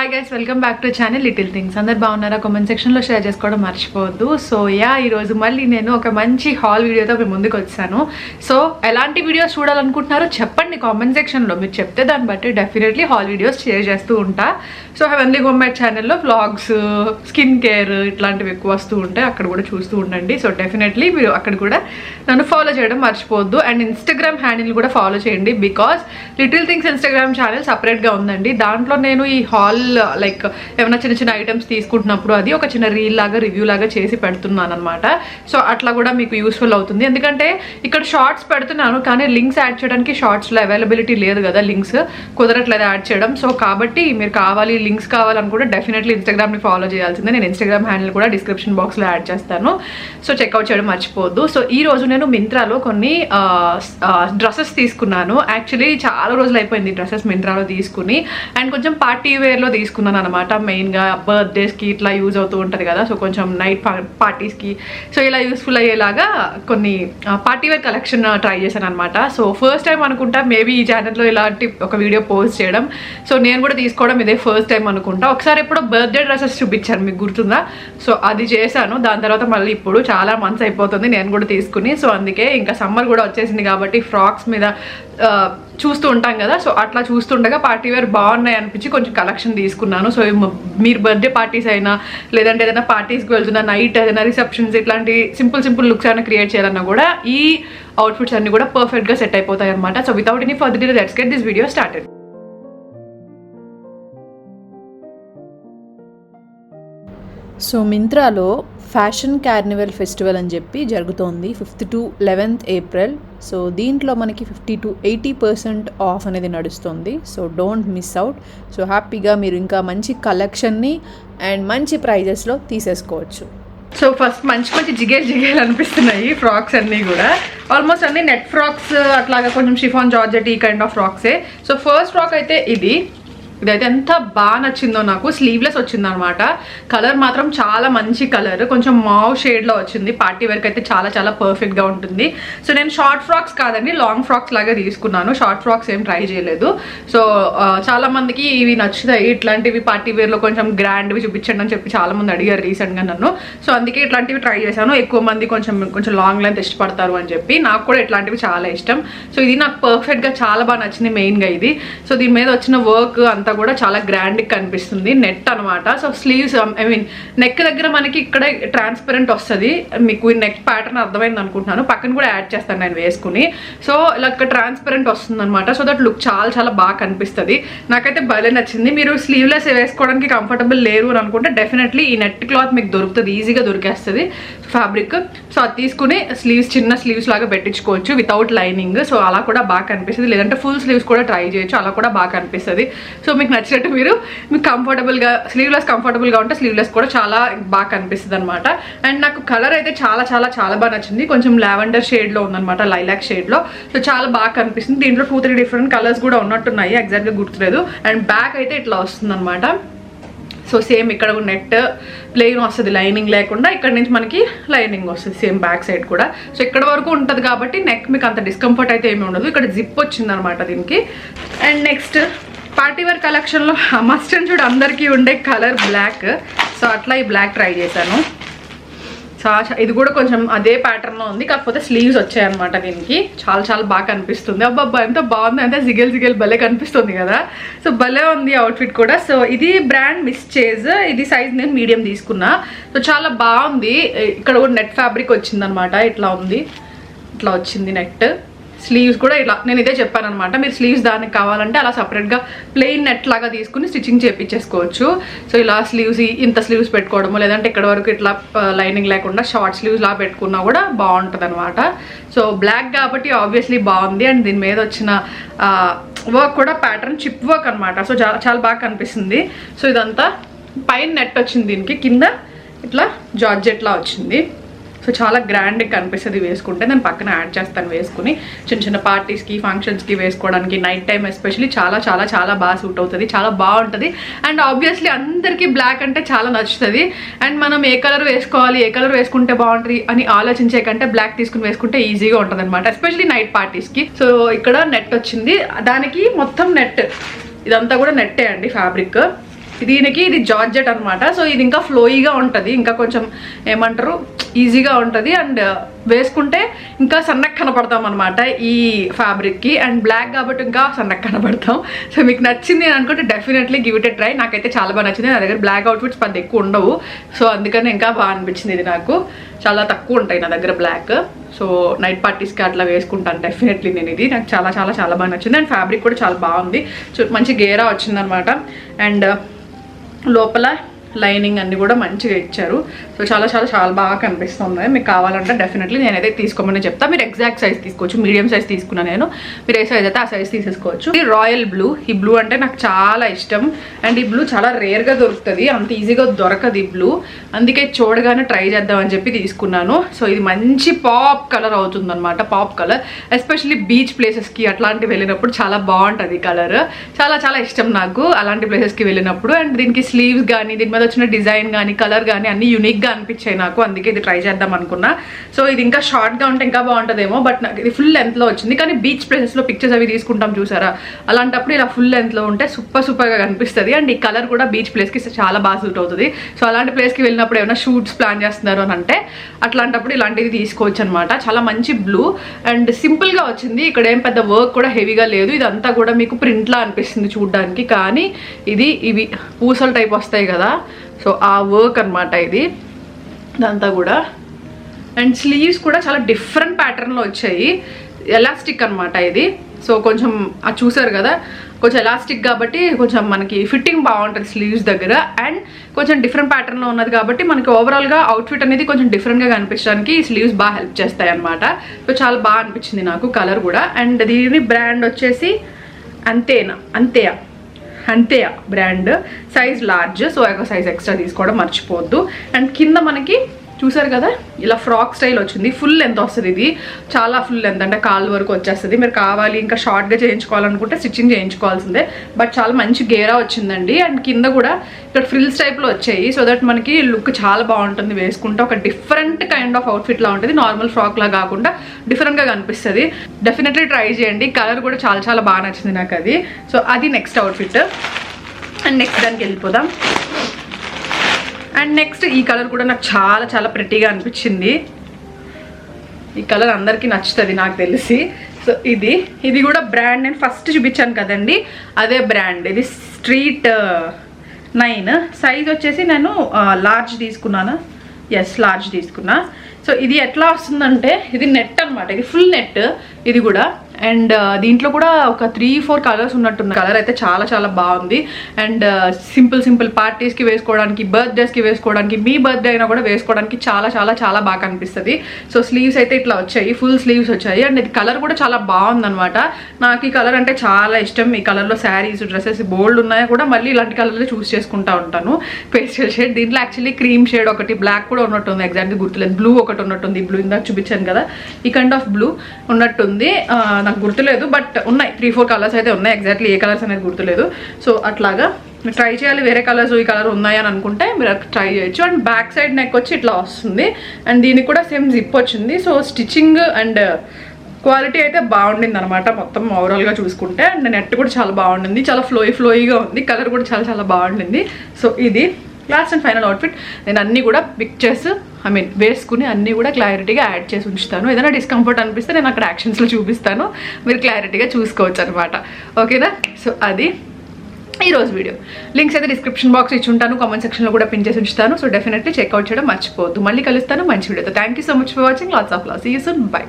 Hi guys, welcome back to channel little things. అందరు బాగున్నారా? Comment సెక్షన్లో షేర్ చేసుకోవడం మర్చిపోవద్దు. సో ఈరోజు మళ్ళీ నేను ఒక మంచి హాల్ వీడియోతో మీ ముందుకు వచ్చాను. సో ఎలాంటి వీడియోస్ చూడాలనుకుంటున్నారో చెప్పండి కామెంట్ సెక్షన్లో. మీరు చెప్తే దాన్ని బట్టి డెఫినెట్లీ హాల్ వీడియోస్ షేర్ చేస్తూ ఉంటా. సో హెవెన్లీ హోమ్మేడ్ ఛానల్లో వ్లాగ్స్, స్కిన్ కేర్ ఇట్లాంటివి ఎక్కువ వస్తూ ఉంటాయి. అక్కడ కూడా చూస్తూ ఉండండి. సో డెఫినెట్లీ మీరు అక్కడ కూడా నన్ను ఫాలో చేయడం మర్చిపోవద్దు. అండ్ ఇన్స్టాగ్రామ్ హ్యాండిల్ కూడా ఫాలో చేయండి. Because little things Instagram channel సపరేట్గా ఉందండి. దాంట్లో నేను ఈ హాల్ లైక్ ఏమైనా చిన్న చిన్న ఐటమ్స్ తీసుకుంటున్నప్పుడు అది ఒక చిన్న రీల్ లాగా, రివ్యూ లాగా చేసి పెడుతున్నాను అనమాట. సో అట్లా కూడా మీకు యూస్ఫుల్ అవుతుంది. ఎందుకంటే ఇక్కడ షార్ట్స్ పెడుతున్నాను, కానీ లింక్స్ యాడ్ చేయడానికి షార్ట్స్లో అవైలబిలిటీ లేదు కదా, లింక్స్ కుదరట్లేదు యాడ్ చేయడం. సో కాబట్టి మీరు కావాలి, లింక్స్ కావాలనుకుంటే డెఫినెట్లీ ఇన్స్టాగ్రామ్ని ఫాలో చేయాల్సిందే. నేను ఇన్స్టాగ్రామ్ హ్యాండిల్ కూడా డిస్క్రిప్షన్ బాక్స్లో యాడ్ చేస్తాను. సో చెక్అవుట్ చేయడం మర్చిపోవద్దు. సో ఈ రోజు నేను మింత్రాలో కొన్ని డ్రెస్సెస్ తీసుకున్నాను. యాక్చువల్లీ చాలా రోజులు అయిపోయింది డ్రెస్సెస్ మింత్రాలో తీసుకుని. అండ్ కొంచెం పార్టీ వేర్లో తీసుకున్నాను అనమాట. మెయిన్గా బర్త్డేస్కి ఇట్లా యూజ్ అవుతూ ఉంటుంది కదా, సో కొంచెం నైట్ పార్టీస్కి సో ఇలా యూస్ఫుల్ అయ్యేలాగా కొన్ని పార్టీ వేర్ కలెక్షన్ ట్రై చేశాను అనమాట. సో ఫస్ట్ టైం అనుకుంటా మేబీ ఈ ఛానల్లో ఇలాంటి ఒక వీడియో పోస్ట్ చేయడం. సో నేను కూడా తీసుకోవడం ఇదే ఫస్ట్ టైం అనుకుంటా. ఒకసారి ఎప్పుడో బర్త్డే డ్రెస్సెస్ చూపించాను, మీకు గుర్తుందా? సో అది చేశాను. దాని తర్వాత మళ్ళీ ఇప్పుడు చాలా మంత్స్ అయిపోతుంది నేను కూడా తీసుకుని. సో అందుకే ఇంకా సమ్మర్ కూడా వచ్చేసింది కాబట్టి ఫ్రాక్స్ మీద చూస్తూ ఉంటాం కదా, సో అట్లా చూస్తుండగా పార్టీ వేర్ బాగున్నాయి అనిపించి కొంచెం కలెక్షన్ తీసుకున్నాను. సో మీరు బర్త్డే పార్టీస్ అయినా, లేదంటే ఏదైనా పార్టీస్కి వెళ్తున్నా, నైట్ ఏదైనా రిసెప్షన్స్, ఇట్లాంటి సింపుల్ లుక్స్ అయినా క్రియేట్ చేయాలన్నా కూడా ఈ అవుట్ఫిట్స్ అన్ని కూడా పర్ఫెక్ట్గా సెట్ అయిపోతాయి అనమాట. So without any further delay let's get this video started. So మింత్రాలో ఫ్యాషన్ కార్నివల్ ఫెస్టివల్ అని చెప్పి జరుగుతోంది 5th to 11th April. So దీంట్లో మనకి 50 to 80% ఆఫ్ అనేది నడుస్తుంది. So don't miss out. So హ్యాపీగా మీరు ఇంకా మంచి కలెక్షన్ని అండ్ మంచి ప్రైజెస్లో తీసేసుకోవచ్చు. సో ఫస్ట్ మంచి జిగేలు అనిపిస్తున్నాయి ఫ్రాక్స్ అన్నీ కూడా. ఆల్మోస్ట్ అన్ని నెట్ ఫ్రాక్స్, అట్లాగా కొంచెం షిఫాన్ జార్జెట్ ఈ కైండ్ ఆఫ్ ఫ్రాక్సే. సో ఫస్ట్ ఫ్రాక్ అయితే ఇదైతే ఎంత బాగా నచ్చిందో నాకు. స్లీవ్లెస్ వచ్చింది అనమాట. కలర్ మాత్రం చాలా మంచి కలర్, కొంచెం మావ్ షేడ్లో వచ్చింది. పార్టీ వేర్కి అయితే చాలా పర్ఫెక్ట్గా ఉంటుంది. సో నేను షార్ట్ ఫ్రాక్స్ కాదండి, లాంగ్ ఫ్రాక్స్ లాగా తీసుకున్నాను. షార్ట్ ఫ్రాక్స్ ఏం ట్రై చేయలేదు. సో చాలా మందికి ఇవి నచ్చుతాయి, ఇట్లాంటివి పార్టీ వేర్లో కొంచెం గ్రాండ్వి చూపించండి అని చెప్పి చాలా మంది అడిగారు రీసెంట్గా నన్ను. సో అందుకే ఇట్లాంటివి ట్రై చేశాను. ఎక్కువ మంది కొంచెం లాంగ్ లెంత్ ఇష్టపడతారు అని చెప్పి. నాకు కూడా ఇట్లాంటివి చాలా ఇష్టం. సో ఇది నాకు పర్ఫెక్ట్గా చాలా బాగా నచ్చింది మెయిన్గా ఇది. సో దీని మీద వచ్చిన వర్క్ అంతా కూడా చాలా గ్రాండ్ కనిపిస్తుంది. నెట్ అనమాట. సో స్లీవ్స్ నెక్ దగ్గర మనకి ఇక్కడ ట్రాన్స్పరెంట్ వస్తుంది. మీకు ఈ నెక్ ప్యాటర్న్ అర్థమైంది అనుకుంటున్నాను. పక్కన కూడా యాడ్ చేస్తాను నేను వేసుకుని. సో ఇలా ట్రాన్స్పరెంట్ వస్తుంది అనమాట. సో దట్ లుక్ చాలా బాగా కనిపిస్తుంది. నాకైతే భలే నచ్చింది. మీరు స్లీవ్లెస్ వేసుకోవడానికి కంఫర్టబుల్ లేరు అని అనుకుంటే డెఫినెట్లీ ఈ నెట్ క్లాత్ మీకు దొరుకుతుంది, ఈజీగా దొరికేస్తుంది ఫ్యాబ్రిక్. సో అది తీసుకుని చిన్న స్లీవ్స్ లాగా పెట్టించుకోవచ్చు వితౌట్ లైనింగ్. సో అలా కూడా బాగా కనిపిస్తుంది. లేదంటే ఫుల్ స్లీవ్స్ కూడా ట్రై చేయొచ్చు, అలా కూడా బాగా కనిపిస్తుంది. సో మీకు నచ్చినట్టు మీకు కంఫర్టబుల్గా స్లీవ్లెస్ కంఫర్టబుల్గా ఉంటే స్లీవ్లెస్ కూడా చాలా బాగా కనిపిస్తుంది అనమాట. అండ్ నాకు కలర్ అయితే చాలా బాగా నచ్చింది. కొంచెం లావెండర్ షేడ్లో ఉందన్నమాట, లైలాక్ షేడ్లో. సో చాలా బాగా కనిపిస్తుంది. దీంట్లో 2-3 డిఫరెంట్ కలర్స్ కూడా ఉన్నట్టున్నాయి, ఎగ్జాక్ట్గా గుర్తులేదు. అండ్ బ్యాక్ అయితే ఇట్లా వస్తుంది అనమాట. సో సేమ్ ఇక్కడ నెట్ ప్లెయిన్ వస్తుంది, లైనింగ్ లేకుండా. ఇక్కడ నుంచి మనకి లైనింగ్ వస్తుంది సేమ్ బ్యాక్ సైడ్ కూడా. సో ఇక్కడ వరకు ఉంటుంది కాబట్టి నెక్ మీకు అంత డిస్కంఫర్ట్ అయితే ఏమి ఉండదు. ఇక్కడ జిప్ వచ్చింది అనమాట దీనికి. అండ్ నెక్స్ట్ పార్టీ వేర్ కలెక్షన్లో మస్ట్ అండ్ షుడ్ అందరికీ ఉండే కలర్ బ్లాక్. సో అట్లా ఈ బ్లాక్ ట్రై చేశాను. ఇది కూడా కొంచెం అదే ప్యాటర్న్లో ఉంది, కాకపోతే స్లీవ్స్ వచ్చాయన్నమాట దీనికి. చాలా బాగా కనిపిస్తుంది. అబ్బా ఎంత బాగుంది, అంతే జిగేల్ భలే కనిపిస్తుంది కదా. సో భలే ఉంది అవుట్ఫిట్ కూడా. సో ఇది బ్రాండ్ మిస్చేజ్. ఇది సైజ్ నేను మీడియం తీసుకున్నా. సో చాలా బాగుంది. ఇక్కడ కూడా నెట్ ఫ్యాబ్రిక్ వచ్చిందనమాట. ఇట్లా వచ్చింది నెట్. స్లీవ్స్ కూడా ఇట్లా నేను ఇదే చెప్పాను అనమాట. మీరు స్లీవ్స్ దానికి కావాలంటే అలా సపరేట్గా ప్లెయిన్ నెట్ లాగా తీసుకుని స్టిచ్చింగ్ చేయించేసుకోవచ్చు. సో ఇలా ఇంత స్లీవ్స్ పెట్టుకోవడము, లేదంటే ఇక్కడ వరకు ఇట్లా లైనింగ్ లేకుండా షార్ట్ స్లీవ్స్ లాగా పెట్టుకున్నా కూడా బాగుంటుంది అనమాట. సో బ్లాక్ కాబట్టి ఆబ్వియస్లీ బాగుంది. అండ్ దీని మీద వచ్చిన వర్క్ కూడా ప్యాటర్న్ చిప్ వర్క్ అనమాట. సో చాలా బాగా కనిపిస్తుంది. సో ఇదంతా పైన నెట్ వచ్చింది, దీనికి కింద ఇట్లా జార్జెట్లా వచ్చింది. సో చాలా గ్రాండ్గా కనిపిస్తుంది వేసుకుంటే. నేను పక్కన యాడ్ చేస్తాను వేసుకుని. చిన్న పార్టీస్కి, ఫంక్షన్స్కి వేసుకోవడానికి నైట్ టైం ఎస్పెషల్లీ చాలా బాగా సూట్ అవుతుంది, చాలా బాగుంటుంది. అండ్ ఆబ్వియస్లీ అందరికీ బ్లాక్ అంటే చాలా నచ్చుతుంది. అండ్ మనం ఏ కలర్ వేసుకోవాలి, ఏ కలర్ వేసుకుంటే బాగుంటుంది అని ఆలోచించే కంటే బ్లాక్ తీసుకుని వేసుకుంటే ఈజీగా ఉంటుంది అనమాట, ఎస్పెషల్లీ నైట్ పార్టీస్కి. సో ఇక్కడ నెట్ వచ్చింది, దానికి మొత్తం నెట్, ఇదంతా కూడా నెట్టే అండి ఫ్యాబ్రిక్. దీనికి ఇది జార్జెట్ అనమాట. సో ఇది ఇంకా ఫ్లోయిగా ఉంటుంది, ఇంకా కొంచెం ఏమంటారు ఈజీగా ఉంటుంది. అండ్ వేసుకుంటే ఇంకా సన్నగా కనపడతాం అనమాట ఈ ఫ్యాబ్రిక్కి. అండ్ బ్లాక్ కాబట్టి ఇంకా సన్నగా కనపడతాం. సో మీకు నచ్చింది అని అనుకుంటే definitely give it a try. నాకైతే చాలా బాగా నచ్చింది. నా దగ్గర బ్లాక్ అవుట్ఫిట్స్ పెద్ద ఎక్కువ ఉండవు, సో అందుకని ఇంకా బాగా అనిపించింది. ఇది నాకు చాలా తక్కువ ఉంటాయి నా దగ్గర బ్లాక్. సో నైట్ పార్టీస్కి అట్లా వేసుకుంటాను డెఫినెట్లీ నేను. ఇది నాకు చాలా చాలా చాలా బాగా నచ్చింది. అండ్ ఫ్యాబ్రిక్ కూడా చాలా బాగుంది. సో మంచి గేరా వచ్చిందనమాట. అండ్ లోపల లైనింగ్ అన్ని కూడా మంచిగా ఇచ్చారు. సో చాలా చాలా చాలా బాగా కనిపిస్తుంది. మీకు కావాలంటే డెఫినెట్లీ నేనైతే తీసుకోమని చెప్తా. మీరు ఎగ్జాక్ట్ సైజ్ తీసుకోవచ్చు. మీడియం సైజ్ తీసుకున్నా నేను, మీరు ఏ సైజ్ అయితే ఆ సైజ్ తీసేసుకోవచ్చు. ఈ రాయల్ బ్లూ, ఈ బ్లూ అంటే నాకు చాలా ఇష్టం. అండ్ ఈ బ్లూ చాలా రేర్గా దొరుకుతుంది, అంత ఈజీగా దొరకదు ఈ బ్లూ. అందుకే చూడగానే ట్రై చేద్దామని చెప్పి తీసుకున్నాను. సో ఇది మంచి పాప్ కలర్ అవుతుంది అనమాట. పాప్ కలర్ ఎస్పెషల్లీ బీచ్ ప్లేసెస్కి అట్లాంటివి వెళ్ళినప్పుడు చాలా బాగుంటుంది ఈ కలర్. చాలా చాలా ఇష్టం నాకు అలాంటి ప్లేసెస్కి వెళ్ళినప్పుడు. అండ్ దీనికి స్లీవ్స్ కానీ దీని మీద వచ్చిన డిజైన్ కానీ కలర్ కానీ అన్ని యూనిక్గా అనిపించాయి నాకు, అందుకే ఇది ట్రై చేద్దాం అనుకున్నా. సో ఇది ఇంకా షార్ట్గా ఉంటే ఇంకా బాగుంటుందేమో, బట్ నాకు ఇది ఫుల్ లెంత్లో వచ్చింది. కానీ బీచ్ ప్లేసెస్లో పిక్చర్స్ అవి తీసుకుంటాం చూసారా, అలాంటప్పుడు ఇలా ఫుల్ లెంత్లో ఉంటే సూపర్గా కనిపిస్తుంది. అండ్ ఈ కలర్ కూడా బీచ్ ప్లేస్కి చాలా బాగా సూట్ అవుతుంది. సో అలాంటి ప్లేస్కి వెళ్ళినప్పుడు ఏమైనా షూట్స్ ప్లాన్ చేస్తున్నారు అని అంటే అట్లాంటప్పుడు ఇలాంటివి తీసుకోవచ్చు అనమాట. చాలా మంచి బ్లూ అండ్ సింపుల్గా వచ్చింది. ఇక్కడ ఏం పెద్ద వర్క్ కూడా హెవీగా లేదు. ఇదంతా కూడా మీకు ప్రింట్లా అనిపిస్తుంది చూడడానికి, కానీ ఇవి పూసల టైప్ వస్తాయి కదా, సో ఆ వర్క్ అనమాట ఇది ఇదంతా కూడా. అండ్ స్లీవ్స్ కూడా చాలా డిఫరెంట్ ప్యాటర్న్లో వచ్చాయి. ఎలాస్టిక్ అనమాట ఇది. సో కొంచెం అది చూసారు కదా, కొంచెం ఎలాస్టిక్ కాబట్టి కొంచెం మనకి ఫిట్టింగ్ బాగుంటుంది స్లీవ్స్ దగ్గర. అండ్ కొంచెం డిఫరెంట్ ప్యాటర్న్లో ఉన్నది కాబట్టి మనకి ఓవరాల్గా అవుట్ఫిట్ అనేది కొంచెం డిఫరెంట్గా కనిపించడానికి ఈ స్లీవ్స్ బాగా హెల్ప్ చేస్తాయి అనమాట. సో చాలా బాగా అనిపించింది నాకు కలర్ కూడా. అండ్ దీని బ్రాండ్ వచ్చేసి అంతేయా బ్రాండ్, సైజ్ లార్జ్. సో ఒక సైజ్ ఎక్స్ట్రా తీసుకోవడం మర్చిపోవద్దు. అండ్ కింద మనకి చూసారు కదా ఇలా ఫ్రాక్ స్టైల్ వచ్చింది. ఫుల్ లెంత్ వస్తుంది, ఇది చాలా ఫుల్ లెంత్ అంటే కాళ్ళ వరకు వచ్చేస్తుంది. మీరు కావాలి ఇంకా షార్ట్గా చేయించుకోవాలనుకుంటే స్టిచ్చింగ్ చేయించుకోవాల్సిందే, బట్ చాలా మంచి గేరా వచ్చిందండి. అండ్ కింద కూడా ఇక్కడ ఫ్రిల్స్ టైప్లో వచ్చాయి. సో దట్ మనకి లుక్ చాలా బాగుంటుంది వేసుకుంటే. ఒక డిఫరెంట్ కైండ్ ఆఫ్ అవుట్ఫిట్లా ఉంటుంది, నార్మల్ ఫ్రాక్లా కాకుండా డిఫరెంట్గా కనిపిస్తుంది. డెఫినెట్లీ ట్రై చేయండి. కలర్ కూడా చాలా చాలా బాగా నచ్చింది నాకు అది. సో అది నెక్స్ట్ అవుట్ఫిట్. అండ్ నెక్స్ట్ దానికి వెళ్ళిపోదాం. అండ్ నెక్స్ట్ ఈ కలర్ కూడా నాకు చాలా చాలా ప్రెట్టీగా అనిపించింది. ఈ కలర్ అందరికీ నచ్చుతుంది నాకు తెలిసి. సో ఇది కూడా బ్రాండ్ నేను ఫస్ట్ చూపించాను కదండి, అదే బ్రాండ్. ఇది స్ట్రీట్ 9 సైజ్ వచ్చేసి నేను లార్జ్ తీసుకున్నాను. ఎస్, లార్జ్ తీసుకున్నా. సో ఇది ఎట్లా వస్తుందంటే ఇది నెట్ అనమాట, ఇది ఫుల్ నెట్ ఇది కూడా. అండ్ దీంట్లో కూడా ఒక 3-4 కలర్స్ ఉన్నట్టున్న. కలర్ అయితే చాలా చాలా బాగుంది. అండ్ సింపుల్ పార్టీస్కి వేసుకోవడానికి, బర్త్డేస్కి వేసుకోవడానికి, మీ బర్త్డే అయినా కూడా వేసుకోవడానికి చాలా చాలా చాలా బాగా అనిపిస్తుంది. సో స్లీవ్స్ అయితే ఇట్లా వచ్చాయి, ఫుల్ స్లీవ్స్ వచ్చాయి. అండ్ ఇది కలర్ కూడా చాలా బాగుందనమాట. నాకు ఈ కలర్ అంటే చాలా ఇష్టం. ఈ కలర్లో శారీస్, డ్రెస్సెస్ బోల్డ్ ఉన్నాయో కూడా మళ్ళీ ఇలాంటి కలర్లో చూస్ చేసుకుంటా ఉంటాను. పేస్టల్ షేడ్, దీంట్లో యాక్చువల్లీ క్రీమ్ షేడ్ ఒకటి, బ్లాక్ కూడా ఉన్నట్టుంది, ఎగ్జాక్ట్గా గుర్తులేదు. బ్లూ ఒకటి ఉన్నట్టుంది, బ్లూ ఇందాక చూపించాను కదా, ఈ కైండ్ ఆఫ్ బ్లూ ఉన్నట్టుంది. నాకు గుర్తులేదు, బట్ ఉన్నాయి 3-4 కలర్స్ అయితే ఉన్నాయి. ఎగ్జాక్ట్లీ ఏ కలర్స్ అనేది గుర్తులేదు. సో అట్లాగా మీరు ట్రై చేయాలి. వేరే కలర్స్ ఈ కలర్ ఉన్నాయని అనుకుంటే మీరు ట్రై చేయొచ్చు. అండ్ బ్యాక్ సైడ్ నెక్ వచ్చి ఇట్లా వస్తుంది. అండ్ దీనికి కూడా సేమ్ జిప్ వచ్చింది. సో స్టిచ్చింగ్ అండ్ క్వాలిటీ అయితే బాగుండింది అనమాట మొత్తం ఓవరాల్గా చూసుకుంటే. అండ్ నెట్ కూడా చాలా బాగుండింది, చాలా ఫ్లోయిగా ఉంది. కలర్ కూడా చాలా చాలా బాగుండింది. సో ఇది లాస్ట్ అండ్ ఫైనల్ అవుట్ఫిట్. నేను అన్నీ కూడా పిక్చర్స్ వేసుకుని అన్నీ కూడా క్లారిటీగా యాడ్ చేసి ఉంచుతాను. ఏదైనా డిస్కంఫర్ట్ అనిపిస్తే నేను అక్కడ యాక్షన్స్లో చూపిస్తాను, మీరు క్లారిటీగా చూసుకోవచ్చు అనమాట. ఓకేనా? సో అది ఈరోజు వీడియో. లింక్స్ అయితే డిస్క్రిప్షన్ బాక్స్ ఇచ్చి ఉంటాను, కామెంట్ సెక్షన్లో కూడా పిన్ చేసి ఉంచుతాను. సో డెఫినెట్లీ చెక్అవుట్ చేయడం మర్చిపోవద్దు. మళ్ళీ కలుస్తాను మంచి వీడియోతో. Thank you so much for watching. Lots of love. See you soon. By.